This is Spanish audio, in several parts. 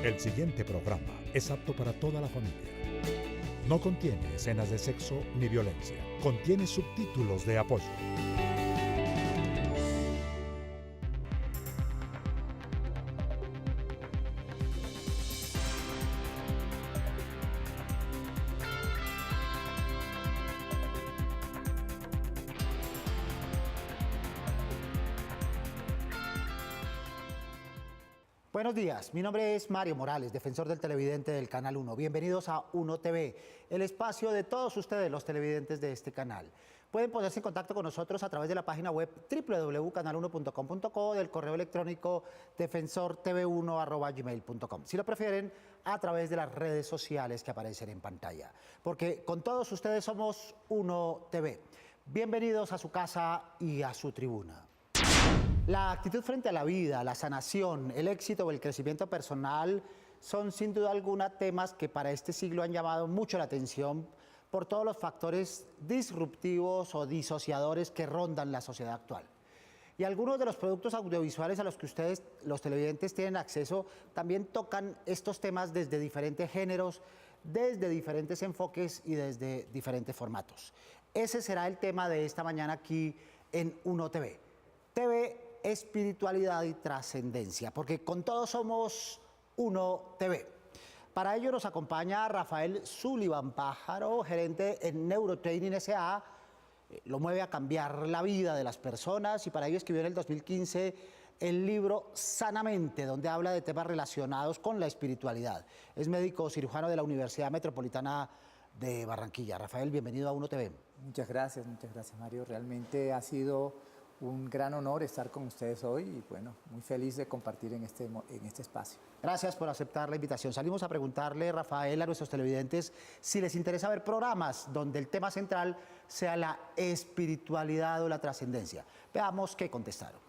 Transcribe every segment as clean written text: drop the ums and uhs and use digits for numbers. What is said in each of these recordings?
El siguiente programa es apto para toda la familia. No contiene escenas de sexo ni violencia. Contiene subtítulos de apoyo. Buenos días, mi nombre es Mario Morales, defensor del televidente del Canal 1. Bienvenidos a Uno TV, el espacio de todos ustedes, los televidentes de este canal. Pueden ponerse en contacto con nosotros a través de la página web www.canal1.com.co, del correo electrónico defensortv1@gmail.com. Si lo prefieren, a través de las redes sociales que aparecen en pantalla. Porque con todos ustedes somos Uno TV. Bienvenidos a su casa y a su tribuna. La actitud frente a la vida, la sanación, el éxito o el crecimiento personal son sin duda alguna temas que para este siglo han llamado mucho la atención por todos los factores disruptivos o disociadores que rondan la sociedad actual. Y algunos de los productos audiovisuales a los que ustedes, los televidentes, tienen acceso también tocan estos temas desde diferentes géneros, desde diferentes enfoques y desde diferentes formatos. Ese será el tema de esta mañana aquí en Uno TV. TV, espiritualidad y trascendencia, porque con todos somos Uno TV. Para ello nos acompaña Rafael Sullivan Pájaro, gerente en Neurotraining S.A. Lo mueve a cambiar la vida de las personas y para ello escribió en el 2015 el libro Sanamente, donde habla de temas relacionados con la espiritualidad. Es médico cirujano de la Universidad Metropolitana de Barranquilla. Rafael, bienvenido a Uno TV. Muchas gracias Mario. Realmente ha sido un gran honor estar con ustedes hoy y bueno, muy feliz de compartir en este espacio. Gracias por aceptar la invitación. Salimos a preguntarle, Rafael, a nuestros televidentes si les interesa ver programas donde el tema central sea la espiritualidad o la trascendencia. Veamos qué contestaron.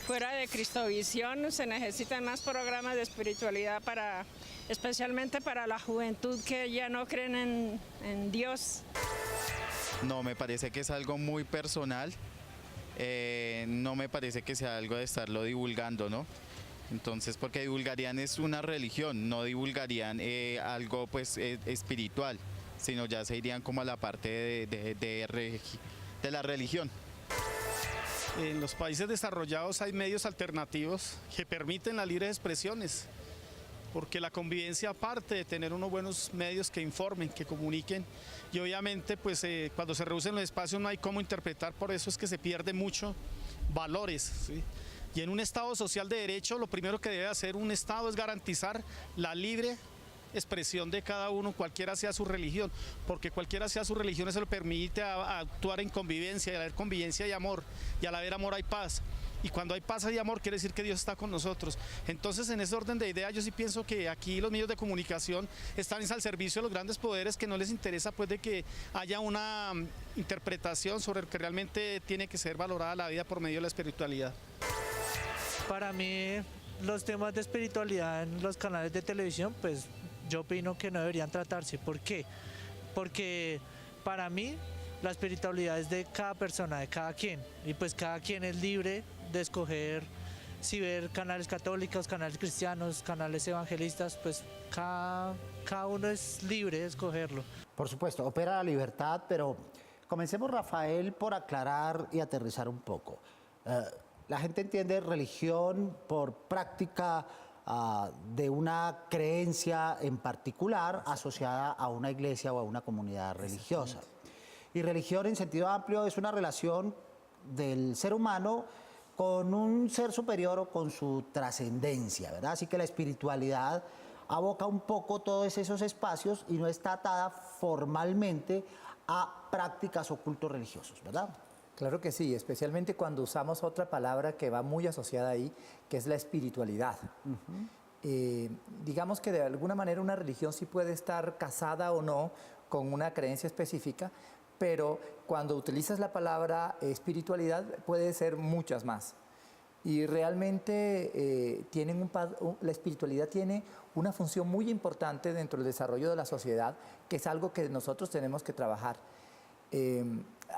Fuera de Cristovisión se necesitan más programas de espiritualidad especialmente para la juventud que ya no creen en Dios. No, me parece que es algo muy personal, no me parece que sea algo de estarlo divulgando, ¿no? Entonces, porque divulgarían es una religión, no divulgarían algo pues espiritual, sino ya se irían como a la parte de la religión. En los países desarrollados hay medios alternativos que permiten las libres expresiones, porque la convivencia, aparte de tener unos buenos medios que informen, que comuniquen, y obviamente pues cuando se reducen los espacios no hay cómo interpretar, por eso es que se pierden mucho valores, ¿sí? Y en un Estado social de derecho lo primero que debe hacer un Estado es garantizar la libre expresión de cada uno, cualquiera sea su religión, porque cualquiera sea su religión eso le permite actuar en convivencia, y al haber convivencia y amor, y al haber amor hay paz. Y cuando hay paz y amor quiere decir que Dios está con nosotros. Entonces en ese orden de ideas yo sí pienso que aquí los medios de comunicación están al servicio de los grandes poderes que no les interesa pues de que haya una interpretación sobre lo que realmente tiene que ser valorada la vida por medio de la espiritualidad. Para mí los temas de espiritualidad en los canales de televisión pues yo opino que no deberían tratarse. ¿Por qué? Porque para mí la espiritualidad es de cada persona, de cada quien, y pues cada quien es libre de escoger si ver canales católicos, canales cristianos, canales evangelistas, pues cada uno es libre de escogerlo. Por supuesto, opera la libertad, pero comencemos, Rafael, por aclarar y aterrizar un poco. La gente entiende religión por práctica de una creencia en particular asociada a una iglesia o a una comunidad religiosa. Y religión en sentido amplio es una relación del ser humano con un ser superior o con su trascendencia, ¿verdad? Así que la espiritualidad aboca un poco todos esos espacios y no está atada formalmente a prácticas o cultos religiosos, ¿verdad? Claro que sí, especialmente cuando usamos otra palabra que va muy asociada ahí, que es la espiritualidad. Digamos que de alguna manera una religión sí puede estar casada o no con una creencia específica, pero cuando utilizas la palabra espiritualidad puede ser muchas más. Y realmente la espiritualidad tiene una función muy importante dentro del desarrollo de la sociedad, que es algo que nosotros tenemos que trabajar.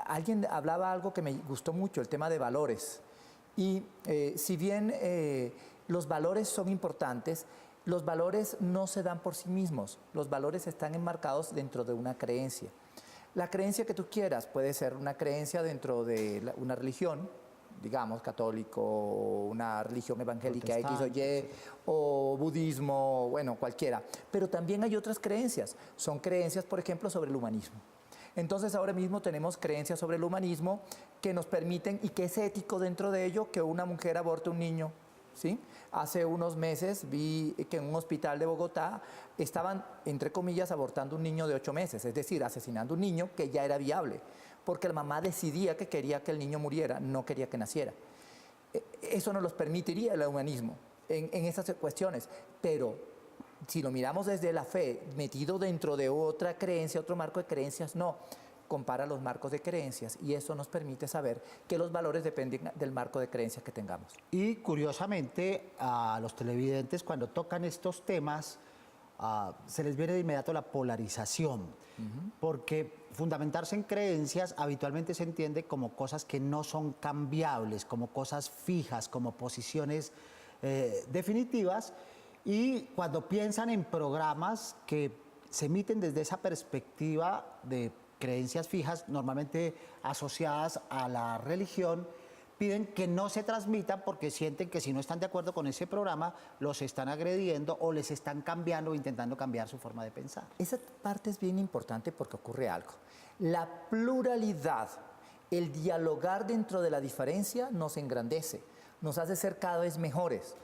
Alguien hablaba algo que me gustó mucho, el tema de valores. Y si bien los valores son importantes. Los valores no se dan por sí mismos, los valores están enmarcados dentro de una creencia. La creencia que tú quieras puede ser una creencia dentro de una religión, digamos, católico, una religión evangélica X o Y, o budismo, bueno, cualquiera. Pero también hay otras creencias. Son creencias, por ejemplo, sobre el humanismo. Entonces, ahora mismo tenemos creencias sobre el humanismo que nos permiten, y que es ético dentro de ello, que una mujer aborte un niño, ¿sí? Hace unos meses vi que en un hospital de Bogotá estaban, entre comillas, abortando un niño de 8 meses, es decir, asesinando un niño que ya era viable, porque la mamá decidía que quería que el niño muriera, no quería que naciera. Eso no los permitiría el humanismo en esas cuestiones, pero si lo miramos desde la fe, metido dentro de otra creencia, otro marco de creencias, no. Compara los marcos de creencias y eso nos permite saber que los valores dependen del marco de creencias que tengamos. Y curiosamente a los televidentes cuando tocan estos temas se les viene de inmediato la polarización, porque fundamentarse en creencias habitualmente se entiende como cosas que no son cambiables, como cosas fijas, como posiciones definitivas, y cuando piensan en programas que se emiten desde esa perspectiva de creencias fijas, normalmente asociadas a la religión, piden que no se transmitan porque sienten que si no están de acuerdo con ese programa, los están agrediendo o les están cambiando o intentando cambiar su forma de pensar. Esa parte es bien importante porque ocurre algo. La pluralidad, el dialogar dentro de la diferencia nos engrandece, nos hace ser cada vez mejores.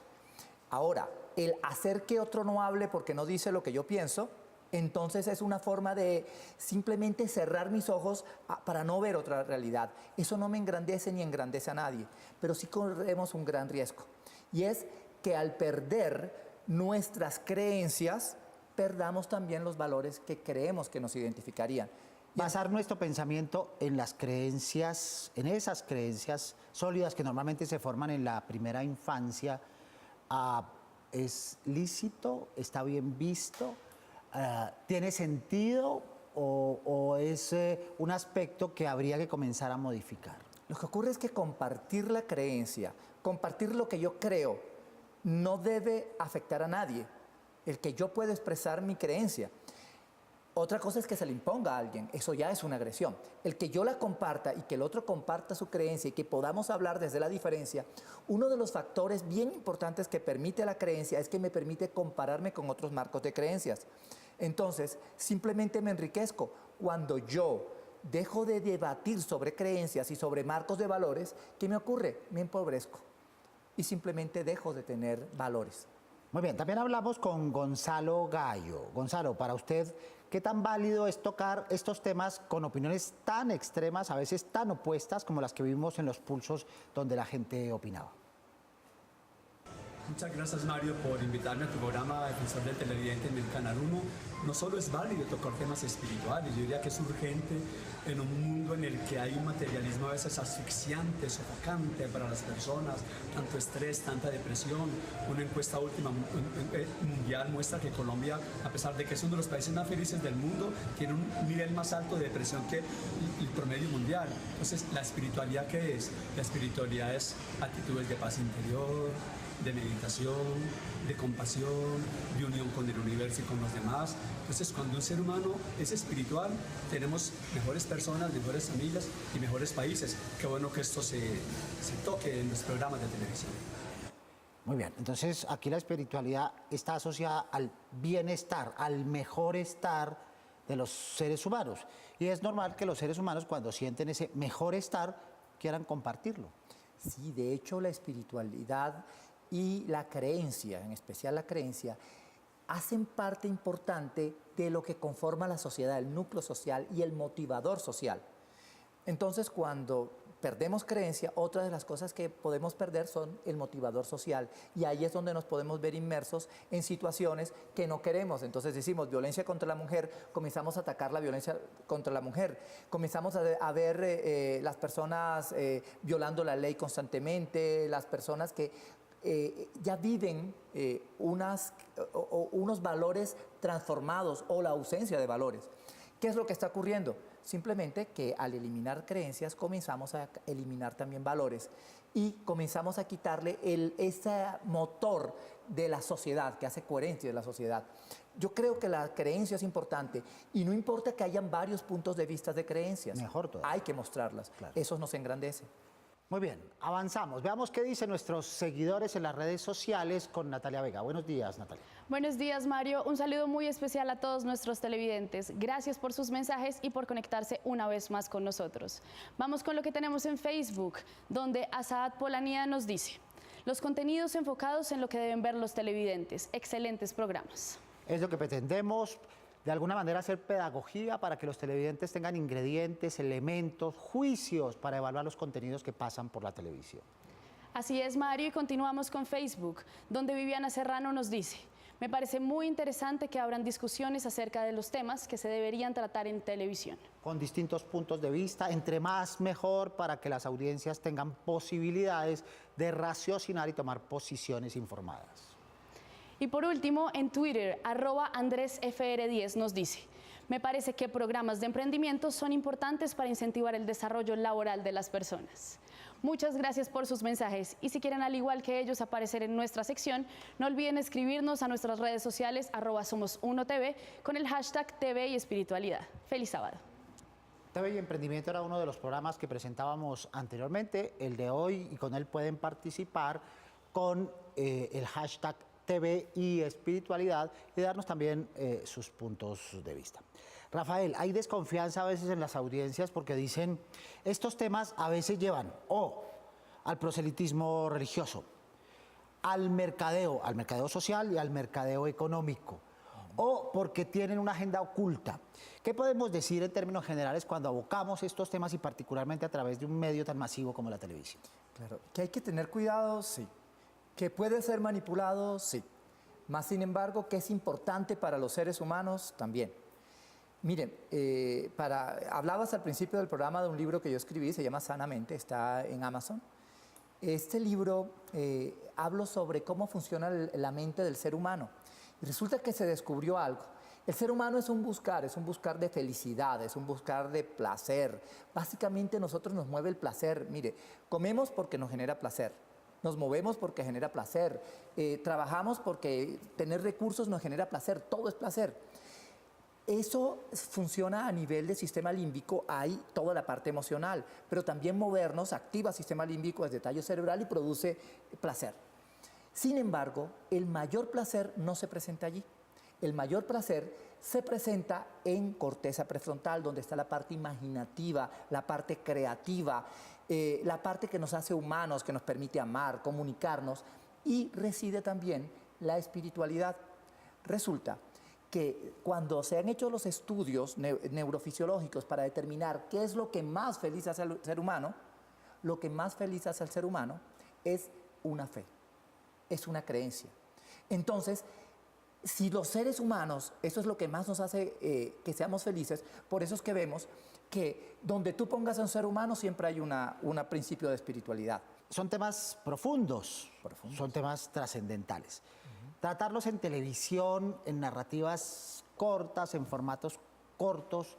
Ahora, el hacer que otro no hable porque no dice lo que yo pienso, entonces es una forma de simplemente cerrar mis ojos para no ver otra realidad. Eso no me engrandece ni engrandece a nadie, pero sí corremos un gran riesgo. Y es que al perder nuestras creencias, perdamos también los valores que creemos que nos identificarían. Basar nuestro pensamiento en las creencias, en esas creencias sólidas que normalmente se forman en la primera infancia, ¿es lícito? ¿Está bien visto? ¿Tiene sentido o es un aspecto que habría que comenzar a modificar? Lo que ocurre es que compartir la creencia, compartir lo que yo creo, no debe afectar a nadie. El que yo pueda expresar mi creencia. Otra cosa es que se le imponga a alguien, eso ya es una agresión. El que yo la comparta y que el otro comparta su creencia y que podamos hablar desde la diferencia, uno de los factores bien importantes que permite la creencia es que me permite compararme con otros marcos de creencias. Entonces, simplemente me enriquezco. Cuando yo dejo de debatir sobre creencias y sobre marcos de valores, ¿qué me ocurre? Me empobrezco y simplemente dejo de tener valores. Muy bien, también hablamos con Gonzalo Gallo. Gonzalo, para usted, ¿qué tan válido es tocar estos temas con opiniones tan extremas, a veces tan opuestas como las que vimos en los pulsos donde la gente opinaba? Muchas gracias, Mario, por invitarme a tu programa Defensor del Televidente en el Canal 1. No solo es válido tocar temas espirituales, yo diría que es urgente en un mundo en el que hay un materialismo a veces asfixiante, sofocante para las personas, tanto estrés, tanta depresión. Una encuesta última mundial muestra que Colombia, a pesar de que es uno de los países más felices del mundo, tiene un nivel más alto de depresión que el promedio mundial. Entonces, ¿la espiritualidad qué es? La espiritualidad es actitudes de paz interior, de meditación, de compasión, de unión con el universo y con los demás. Entonces, cuando un ser humano es espiritual, tenemos mejores personas, mejores familias y mejores países. Qué bueno que esto se toque en los programas de televisión. Muy bien, entonces aquí la espiritualidad está asociada al bienestar, al mejor estar de los seres humanos. Y es normal que los seres humanos, cuando sienten ese mejor estar, quieran compartirlo. Sí, de hecho la espiritualidad y la creencia, en especial la creencia, hacen parte importante de lo que conforma la sociedad, el núcleo social y el motivador social. Entonces, cuando perdemos creencia, otra de las cosas que podemos perder son el motivador social. Y ahí es donde nos podemos ver inmersos en situaciones que no queremos. Entonces decimos violencia contra la mujer, comenzamos a atacar la violencia contra la mujer. Comenzamos a ver las personas violando la ley constantemente, las personas que ya viven unos valores transformados o la ausencia de valores. ¿Qué es lo que está ocurriendo? Simplemente que al eliminar creencias comenzamos a eliminar también valores y comenzamos a quitarle ese motor de la sociedad, que hace coherencia de la sociedad. Yo creo que la creencia es importante y no importa que hayan varios puntos de vista de creencias. Mejor todavía. Hay que mostrarlas. Claro. Eso nos engrandece. Muy bien, avanzamos. Veamos qué dicen nuestros seguidores en las redes sociales con Natalia Vega. Buenos días, Natalia. Buenos días, Mario. Un saludo muy especial a todos nuestros televidentes. Gracias por sus mensajes y por conectarse una vez más con nosotros. Vamos con lo que tenemos en Facebook, donde Asad Polanía nos dice: los contenidos enfocados en lo que deben ver los televidentes. Excelentes programas. Es lo que pretendemos, de alguna manera, hacer pedagogía para que los televidentes tengan ingredientes, elementos, juicios para evaluar los contenidos que pasan por la televisión. Así es, Mario, y continuamos con Facebook, donde Viviana Serrano nos dice: me parece muy interesante que abran discusiones acerca de los temas que se deberían tratar en televisión. Con distintos puntos de vista, entre más mejor, para que las audiencias tengan posibilidades de raciocinar y tomar posiciones informadas. Y por último, en Twitter, @AndrésFR10 nos dice: me parece que programas de emprendimiento son importantes para incentivar el desarrollo laboral de las personas. Muchas gracias por sus mensajes y si quieren, al igual que ellos, aparecer en nuestra sección, no olviden escribirnos a nuestras redes sociales @Somos1TV con el hashtag TV y Espiritualidad. Feliz sábado. TV y Emprendimiento era uno de los programas que presentábamos anteriormente, el de hoy, y con él pueden participar con el hashtag TV y Espiritualidad y darnos también sus puntos de vista. Rafael, hay desconfianza a veces en las audiencias porque dicen, estos temas a veces llevan o al proselitismo religioso, al mercadeo social y al mercadeo económico, o porque tienen una agenda oculta. ¿Qué podemos decir en términos generales cuando abocamos estos temas y particularmente a través de un medio tan masivo como la televisión? Claro, que hay que tener cuidado, sí. Que puede ser manipulado, sí. Más sin embargo, que es importante para los seres humanos, también. Miren, hablabas al principio del programa de un libro que yo escribí, se llama Sanamente, está en Amazon. Este libro hablo sobre cómo funciona la mente del ser humano. Y resulta que se descubrió algo. El ser humano es un buscar de felicidad, es un buscar de placer. Básicamente nosotros nos mueve el placer. Mire, comemos porque nos genera placer. Nos movemos porque genera placer, trabajamos porque tener recursos nos genera placer, todo es placer. Eso funciona a nivel del sistema límbico, hay toda la parte emocional, pero también movernos activa el sistema límbico desde tallo cerebral y produce placer. Sin embargo, el mayor placer no se presenta allí. El mayor placer se presenta en corteza prefrontal, donde está la parte imaginativa, la parte creativa, la parte que nos hace humanos, que nos permite amar, comunicarnos, y reside también la espiritualidad. Resulta que cuando se han hecho los estudios neurofisiológicos para determinar qué es lo que más feliz hace al ser humano, lo que más feliz hace al ser humano es una fe, es una creencia. Entonces, si los seres humanos, eso es lo que más nos hace que seamos felices, por eso es que vemos que donde tú pongas a un ser humano siempre hay un principio de espiritualidad. Son temas profundos. Son temas trascendentales. Tratarlos en televisión, en narrativas cortas, en formatos cortos,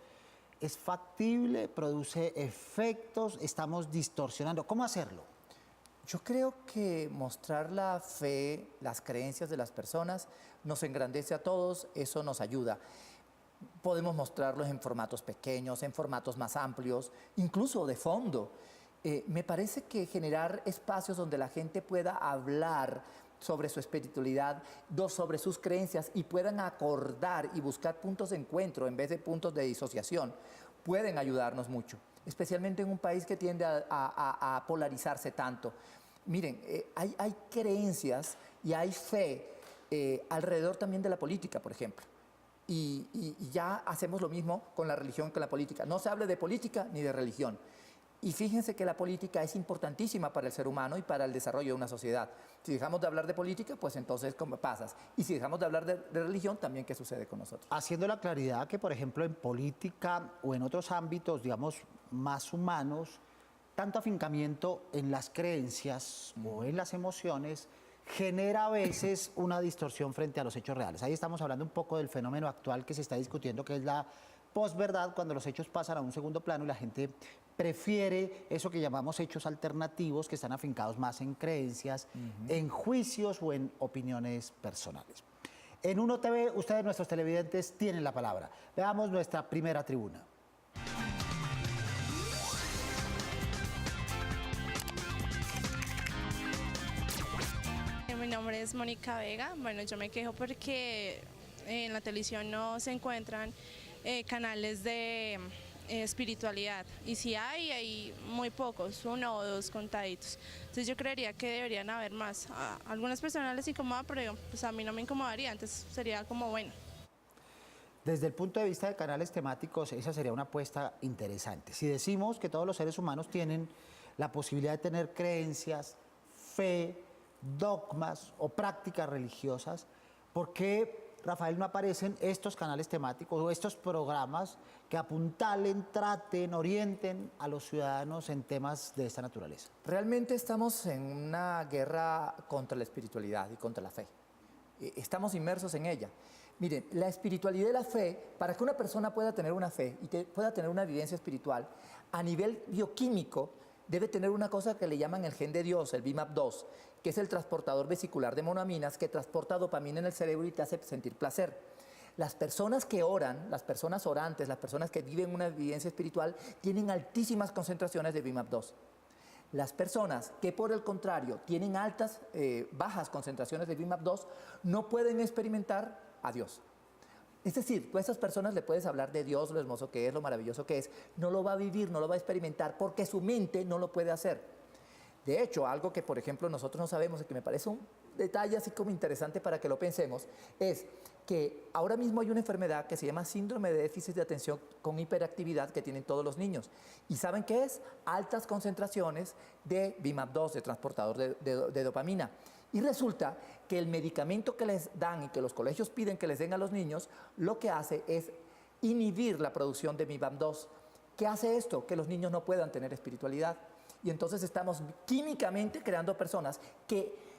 ¿es factible? ¿Produce efectos? ¿Estamos distorsionando? ¿Cómo hacerlo? Yo creo que mostrar la fe, las creencias de las personas, nos engrandece a todos, eso nos ayuda. Podemos mostrarlos en formatos pequeños, en formatos más amplios, incluso de fondo. Me parece que generar espacios donde la gente pueda hablar sobre su espiritualidad, sobre sus creencias y puedan acordar y buscar puntos de encuentro en vez de puntos de disociación, pueden ayudarnos mucho, especialmente en un país que tiende a polarizarse tanto. Miren, hay creencias y hay fe alrededor también de la política, por ejemplo. Y ya hacemos lo mismo con la religión que con la política. No se habla de política ni de religión. Y fíjense que la política es importantísima para el ser humano y para el desarrollo de una sociedad. Si dejamos de hablar de política, pues entonces, ¿cómo pasas? Y si dejamos de hablar de religión, también, ¿qué sucede con nosotros? Haciendo la claridad que, por ejemplo, en política o en otros ámbitos, digamos, más humanos, tanto afincamiento en las creencias o en las emociones genera a veces una distorsión frente a los hechos reales. Ahí estamos hablando un poco del fenómeno actual que se está discutiendo, que es la posverdad, cuando los hechos pasan a un segundo plano y la gente prefiere eso que llamamos hechos alternativos, que están afincados más en creencias, en juicios o en opiniones personales. En Uno TV, ustedes, nuestros televidentes, tienen la palabra. Veamos nuestra primera tribuna. Mi nombre es Mónica Vega. Bueno, yo me quejo porque en la televisión no se encuentran canales de espiritualidad, y si hay muy pocos, 1 o 2 contaditos. Entonces yo creería que deberían haber más. A algunas personas les incomoda, pero pues a mí no me incomodaría, entonces sería como bueno. Desde el punto de vista de canales temáticos, esa sería una apuesta interesante. Si decimos que todos los seres humanos tienen la posibilidad de tener creencias, fe, dogmas o prácticas religiosas, ¿por qué, Rafael, no aparecen estos canales temáticos o estos programas que apuntalen, traten, orienten a los ciudadanos en temas de esta naturaleza? Realmente estamos en una guerra contra la espiritualidad y contra la fe. Estamos inmersos en ella. Miren, la espiritualidad y la fe, para que una persona pueda tener una fe y pueda tener una vivencia espiritual, a nivel bioquímico, debe tener una cosa que le llaman el gen de Dios, el BIMAP2, que es el transportador vesicular de monoaminas que transporta dopamina en el cerebro y te hace sentir placer. Las personas que oran, las personas orantes, las personas que viven una vivencia espiritual, tienen altísimas concentraciones de BIMAP2. Las personas que, por el contrario, tienen bajas concentraciones de BIMAP2, no pueden experimentar a Dios. Es decir, tú a esas personas le puedes hablar de Dios, lo hermoso que es, lo maravilloso que es, no lo va a vivir, no lo va a experimentar, porque su mente no lo puede hacer. De hecho, algo que, por ejemplo, nosotros no sabemos y que me parece un detalle así como interesante para que lo pensemos, es que ahora mismo hay una enfermedad que se llama síndrome de déficit de atención con hiperactividad que tienen todos los niños. ¿Y saben qué es? Altas concentraciones de BIMAP2, de transportador de dopamina. Y resulta que el medicamento que les dan y que los colegios piden que les den a los niños, lo que hace es inhibir la producción de BIMAP2. ¿Qué hace esto? Que los niños no puedan tener espiritualidad. Y entonces estamos químicamente creando personas que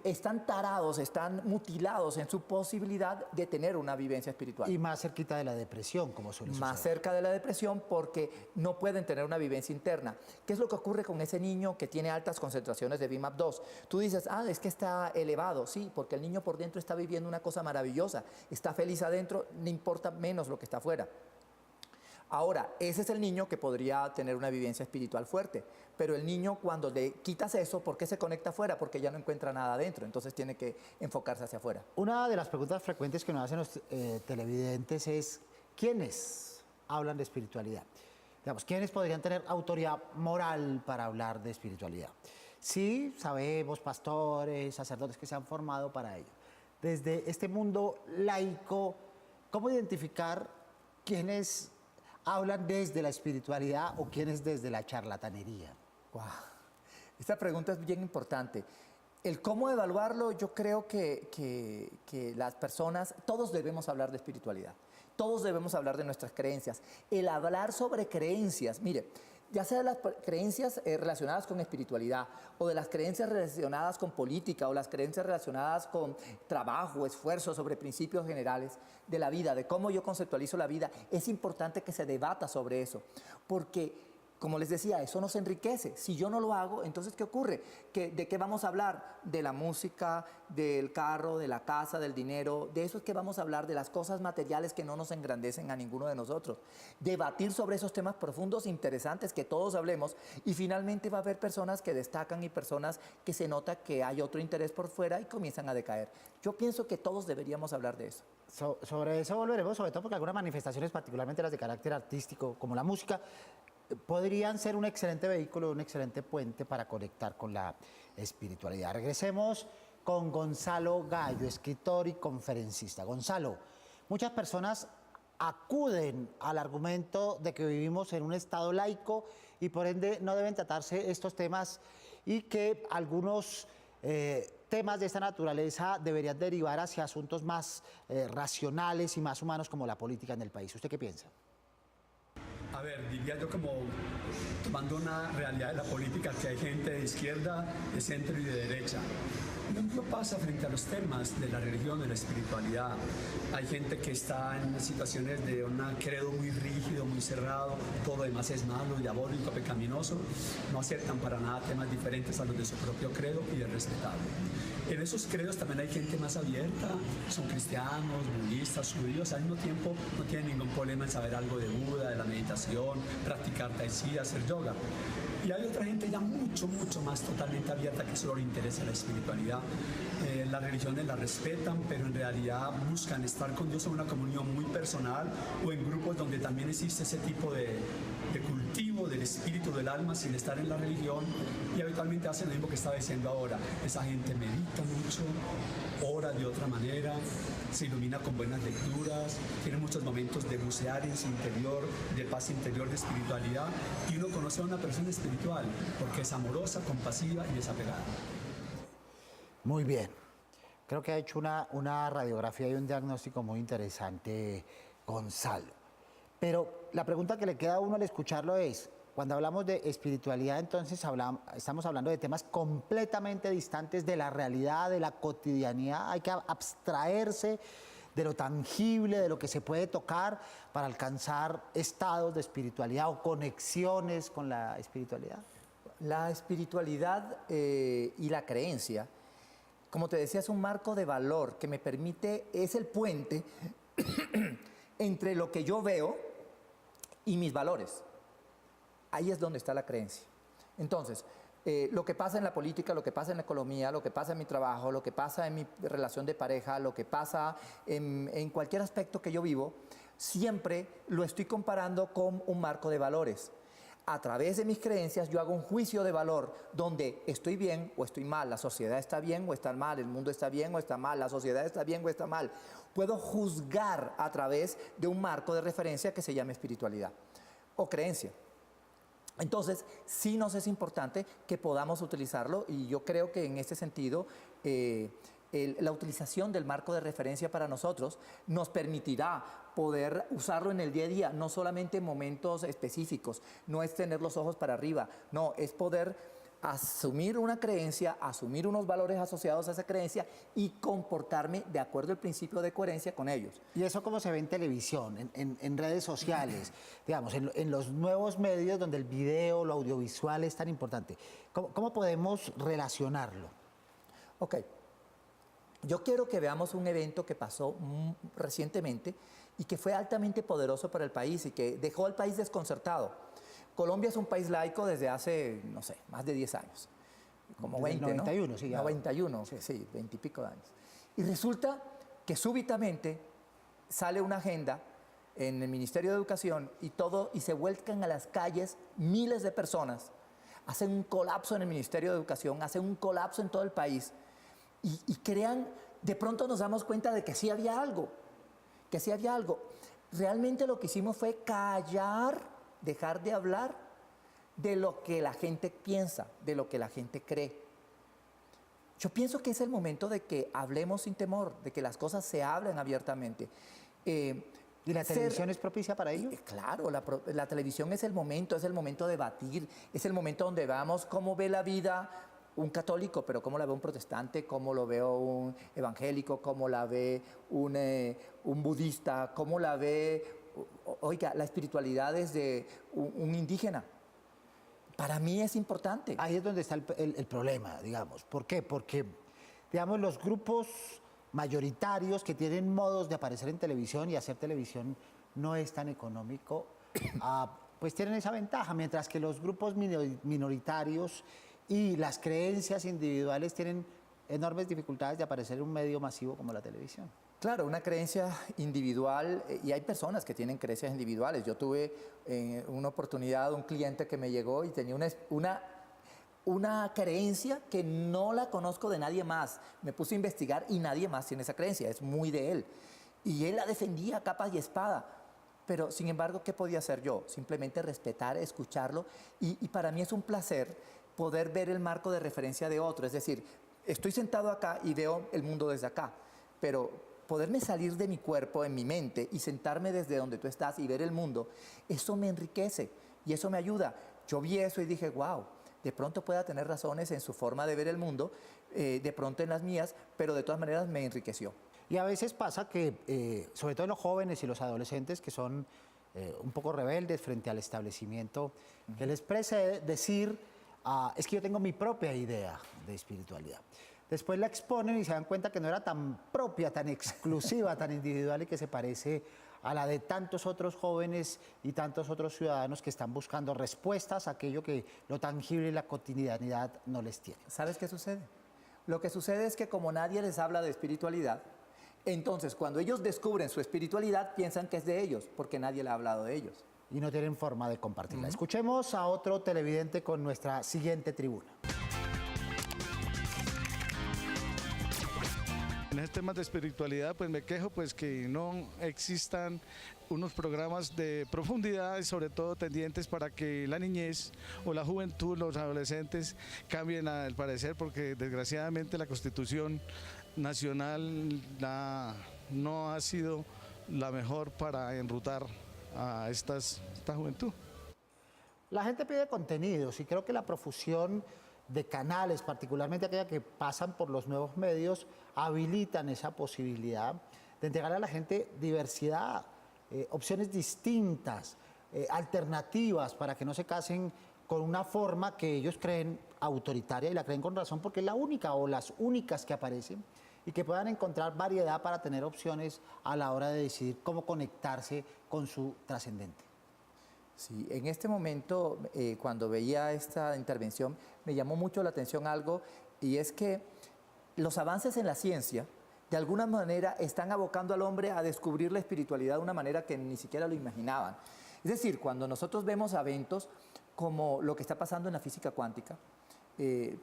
están tarados, están mutilados en su posibilidad de tener una vivencia espiritual. Y más cerquita de la depresión, como suele suceder. Más cerca de la depresión porque no pueden tener una vivencia interna. ¿Qué es lo que ocurre con ese niño que tiene altas concentraciones de BIMAP2? Tú dices, es que está elevado. Sí, porque el niño por dentro está viviendo una cosa maravillosa. Está feliz adentro, no importa menos lo que está afuera. Ahora, ese es el niño que podría tener una vivencia espiritual fuerte, pero el niño cuando le quitas eso, ¿por qué se conecta afuera? Porque ya no encuentra nada adentro, entonces tiene que enfocarse hacia afuera. Una de las preguntas frecuentes que nos hacen los televidentes es, ¿quiénes hablan de espiritualidad? Digamos, ¿quiénes podrían tener autoridad moral para hablar de espiritualidad? Sí, sabemos, pastores, sacerdotes que se han formado para ello. Desde este mundo laico, ¿cómo identificar quiénes hablan desde la espiritualidad o quiénes desde la charlatanería? Wow. Esta pregunta es bien importante. El cómo evaluarlo, yo creo que las personas, todos debemos hablar de espiritualidad. Todos debemos hablar de nuestras creencias. El hablar sobre creencias, mire, ya sea de las creencias relacionadas con espiritualidad o de las creencias relacionadas con política o las creencias relacionadas con trabajo, esfuerzo, sobre principios generales de la vida, de cómo yo conceptualizo la vida, es importante que se debata sobre eso, porque, como les decía, eso nos enriquece. Si yo no lo hago, entonces, ¿qué ocurre? ¿De qué vamos a hablar? De la música, del carro, de la casa, del dinero. De eso es que vamos a hablar, de las cosas materiales que no nos engrandecen a ninguno de nosotros. Debatir sobre esos temas profundos, interesantes, que todos hablemos. Y finalmente va a haber personas que destacan y personas que se nota que hay otro interés por fuera y comienzan a decaer. Yo pienso que todos deberíamos hablar de eso. Sobre eso volveremos, sobre todo porque algunas manifestaciones, particularmente las de carácter artístico, como la música, podrían ser un excelente vehículo, un excelente puente para conectar con la espiritualidad. Regresemos con Gonzalo Gallo, escritor y conferencista. Gonzalo, muchas personas acuden al argumento de que vivimos en un estado laico y por ende no deben tratarse estos temas y que algunos temas de esta naturaleza deberían derivar hacia asuntos más racionales y más humanos como la política en el país. ¿Usted qué piensa? A A ver, diría yo como tomando una realidad de la política que hay gente de izquierda, de centro y de derecha. Lo mismo pasa frente a los temas de la religión, de la espiritualidad. Hay gente que está en situaciones de un credo muy rígido, muy cerrado, todo lo demás es malo, diabólico, pecaminoso. No aceptan para nada temas diferentes a los de su propio credo y es respetable. En esos credos también hay gente más abierta, son cristianos, budistas, judíos, al mismo tiempo no tienen ningún problema en saber algo de Buda, de la meditación, practicar tai chi, hacer yoga. Y hay otra gente ya mucho más totalmente abierta que solo le interesa la espiritualidad. Las religiones la respetan, pero en realidad buscan estar con Dios en una comunión muy personal o en grupos donde también existe ese tipo de cultivo del espíritu, del alma, sin estar en la religión. Y habitualmente hacen lo mismo que estaba diciendo ahora. Esa gente medita mucho, ora de otra manera, se ilumina con buenas lecturas, tiene muchos momentos de bucear en su interior, de paz interior, de espiritualidad. Y uno conoce a una persona espiritual porque es amorosa, compasiva y desapegada. Muy bien. Creo que ha hecho una radiografía y un diagnóstico muy interesante, Gonzalo. Pero la pregunta que le queda a uno al escucharlo es, cuando hablamos de espiritualidad, entonces estamos hablando de temas completamente distantes de la realidad, de la cotidianidad. Hay que abstraerse de lo tangible, de lo que se puede tocar para alcanzar estados de espiritualidad o conexiones con la espiritualidad. La espiritualidad y la creencia, como te decía, es un marco de valor que me permite, es el puente entre lo que yo veo y mis valores. Ahí es donde está la creencia. Entonces, lo que pasa en la política, lo que pasa en la economía, lo que pasa en mi trabajo, lo que pasa en mi relación de pareja, lo que pasa en cualquier aspecto que yo vivo, siempre lo estoy comparando con un marco de valores. A través de mis creencias yo hago un juicio de valor donde estoy bien o estoy mal, la sociedad está bien o está mal, el mundo está bien o está mal, la sociedad está bien o está mal. Puedo juzgar a través de un marco de referencia que se llama espiritualidad o creencia. Entonces, sí nos es importante que podamos utilizarlo y yo creo que en este sentido la utilización del marco de referencia para nosotros nos permitirá poder usarlo en el día a día, no solamente en momentos específicos, no es tener los ojos para arriba, no, es poder asumir una creencia, asumir unos valores asociados a esa creencia y comportarme de acuerdo al principio de coherencia con ellos. ¿Y eso cómo se ve en televisión, en redes sociales, digamos, en los nuevos medios donde el video, lo audiovisual es tan importante? ¿Cómo podemos relacionarlo? Ok. Yo quiero que veamos un evento que pasó recientemente y que fue altamente poderoso para el país y que dejó al país desconcertado. Colombia es un país laico desde hace, no sé, más de 10 años. Como desde 20, el 91, ¿no? sí. Ya. 91, sí, 20 y pico de años. Y resulta que súbitamente sale una agenda en el Ministerio de Educación y se vuelcan a las calles miles de personas. Hacen un colapso en el Ministerio de Educación, hacen un colapso en todo el país. Y crean, de pronto nos damos cuenta de que sí había algo, Realmente lo que hicimos fue callar, dejar de hablar de lo que la gente piensa, de lo que la gente cree. Yo pienso que es el momento de que hablemos sin temor, de que las cosas se hablen abiertamente. ¿Y la televisión es propicia para ello? Claro, la televisión es el momento de debatir, es el momento donde veamos cómo ve la vida un católico, pero cómo la ve un protestante, cómo lo veo un evangélico, cómo la ve un budista, cómo la ve, oiga, la espiritualidad desde un indígena. Para mí es importante. Ahí es donde está el problema, digamos. ¿Por qué? Porque, digamos, los grupos mayoritarios que tienen modos de aparecer en televisión y hacer televisión no es tan económico, pues tienen esa ventaja, mientras que los grupos minoritarios y las creencias individuales tienen enormes dificultades de aparecer en un medio masivo como la televisión. Claro, una creencia individual, y hay personas que tienen creencias individuales. Yo tuve una oportunidad, un cliente que me llegó y tenía una creencia que no la conozco de nadie más. Me puse a investigar y nadie más tiene esa creencia, es muy de él. Y él la defendía a capa y espada. Pero, sin embargo, ¿qué podía hacer yo? Simplemente respetar, escucharlo. Y para mí es un placer poder ver el marco de referencia de otro. Es decir, estoy sentado acá y veo el mundo desde acá, pero poderme salir de mi cuerpo, en mi mente, y sentarme desde donde tú estás y ver el mundo, eso me enriquece y eso me ayuda. Yo vi eso y dije, wow, de pronto pueda tener razones en su forma de ver el mundo, de pronto en las mías, pero de todas maneras me enriqueció. Y a veces pasa que, sobre todo en los jóvenes y los adolescentes que son un poco rebeldes frente al establecimiento, que les prese decir, es que yo tengo mi propia idea de espiritualidad. Después la exponen y se dan cuenta que no era tan propia, tan exclusiva, tan individual y que se parece a la de tantos otros jóvenes y tantos otros ciudadanos que están buscando respuestas a aquello que lo tangible y la cotidianidad no les tiene. ¿Sabes qué sucede? Lo que sucede es que como nadie les habla de espiritualidad, entonces cuando ellos descubren su espiritualidad piensan que es de ellos, porque nadie le ha hablado de ellos. Y no tienen forma de compartirla. Escuchemos a otro televidente con nuestra siguiente tribuna. En este tema de espiritualidad, pues me quejo pues que no existan unos programas de profundidad y sobre todo tendientes para que la niñez o la juventud, los adolescentes cambien el parecer, porque desgraciadamente la Constitución Nacional no ha sido la mejor para enrutar a esta juventud. La gente pide contenidos y creo que la profusión de canales, particularmente aquella que pasan por los nuevos medios, habilitan esa posibilidad de entregar a la gente diversidad, opciones distintas, alternativas, para que no se casen con una forma que ellos creen autoritaria, y la creen con razón porque es la única o las únicas que aparecen, y que puedan encontrar variedad para tener opciones a la hora de decidir cómo conectarse con su trascendente. Sí, en este momento, cuando veía esta intervención, me llamó mucho la atención algo, y es que los avances en la ciencia, de alguna manera, están abocando al hombre a descubrir la espiritualidad de una manera que ni siquiera lo imaginaban. Es decir, cuando nosotros vemos eventos como lo que está pasando en la física cuántica,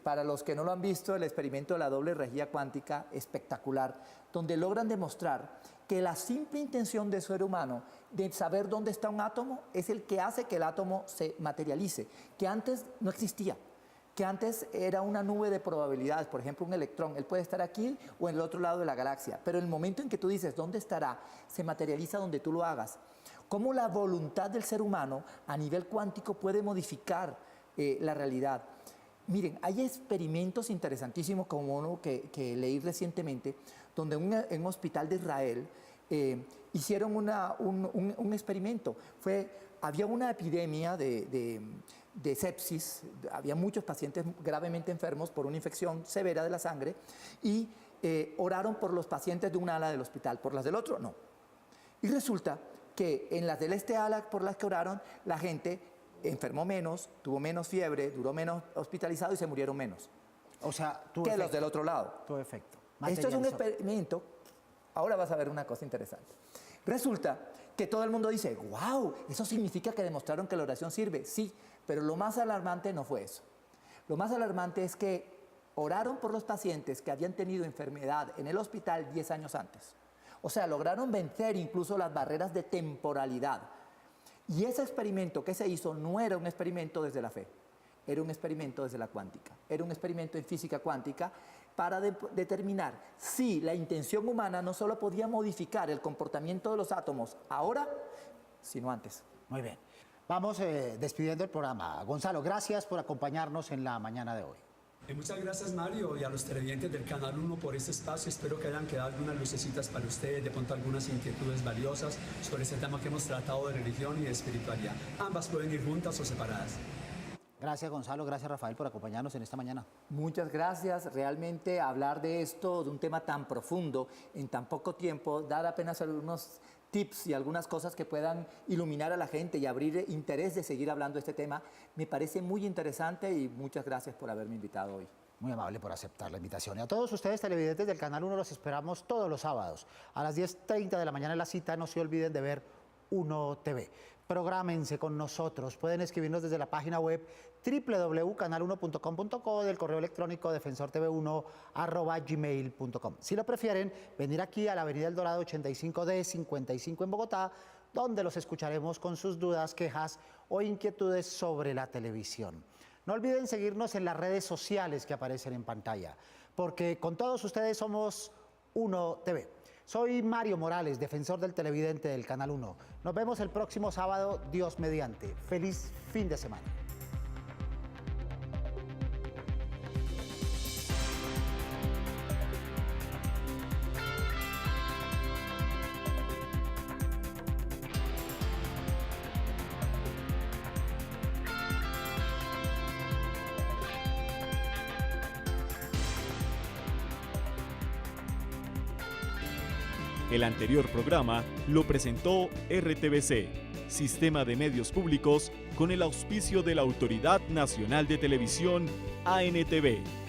para los que no lo han visto, el experimento de la doble rejilla cuántica, espectacular, donde logran demostrar que la simple intención del ser humano de saber dónde está un átomo es el que hace que el átomo se materialice, que antes no existía, que antes era una nube de probabilidades. Por ejemplo, un electrón, él puede estar aquí o en el otro lado de la galaxia, pero en el momento en que tú dices dónde estará, se materializa donde tú lo hagas. Cómo la voluntad del ser humano a nivel cuántico puede modificar la realidad. Miren, hay experimentos interesantísimos como uno que leí recientemente, donde en un hospital de Israel hicieron un experimento. Había una epidemia de sepsis, había muchos pacientes gravemente enfermos por una infección severa de la sangre, y oraron por los pacientes de un ala del hospital, por las del otro no. Y resulta que en las del este ala por las que oraron, la gente enfermó menos, tuvo menos fiebre, duró menos hospitalizado y se murieron menos. O sea, que los del otro lado. Tu efecto. Esto es un experimento. Ahora vas a ver una cosa interesante. Resulta que todo el mundo dice, wow, eso significa que demostraron que la oración sirve. Sí, pero lo más alarmante no fue eso. Lo más alarmante es que oraron por los pacientes que habían tenido enfermedad en el hospital 10 años antes. O sea, lograron vencer incluso las barreras de temporalidad. Y ese experimento que se hizo no era un experimento desde la fe, era un experimento desde la cuántica, era un experimento en física cuántica para determinar si la intención humana no solo podía modificar el comportamiento de los átomos ahora, sino antes. Muy bien. Vamos despidiendo el programa. Gonzalo, gracias por acompañarnos en la mañana de hoy. Muchas gracias, Mario, y a los televidentes del Canal 1 por este espacio. Espero que hayan quedado algunas lucecitas para ustedes, de pronto algunas inquietudes valiosas sobre este tema que hemos tratado de religión y de espiritualidad. Ambas pueden ir juntas o separadas. Gracias, Gonzalo. Gracias, Rafael, por acompañarnos en esta mañana. Muchas gracias. Realmente hablar de esto, de un tema tan profundo, en tan poco tiempo, dar apenas algunos tips y algunas cosas que puedan iluminar a la gente y abrir interés de seguir hablando de este tema, me parece muy interesante, y muchas gracias por haberme invitado hoy. Muy amable por aceptar la invitación. Y a todos ustedes, televidentes del Canal 1, los esperamos todos los sábados a las 10:30 de la mañana en la cita. No se olviden de ver 1 TV. Prográmense con nosotros. Pueden escribirnos desde la página web www.canal1.com.co, del correo electrónico defensortv1@gmail.com. Si lo prefieren, venir aquí a la avenida El Dorado 85D 55 en Bogotá, donde los escucharemos con sus dudas, quejas o inquietudes sobre la televisión. No olviden seguirnos en las redes sociales que aparecen en pantalla, porque con todos ustedes somos 1 TV. Soy Mario Morales, defensor del televidente del Canal 1. Nos vemos el próximo sábado, Dios mediante. Feliz fin de semana. El anterior programa lo presentó RTVC, Sistema de Medios Públicos, con el auspicio de la Autoridad Nacional de Televisión, ANTV.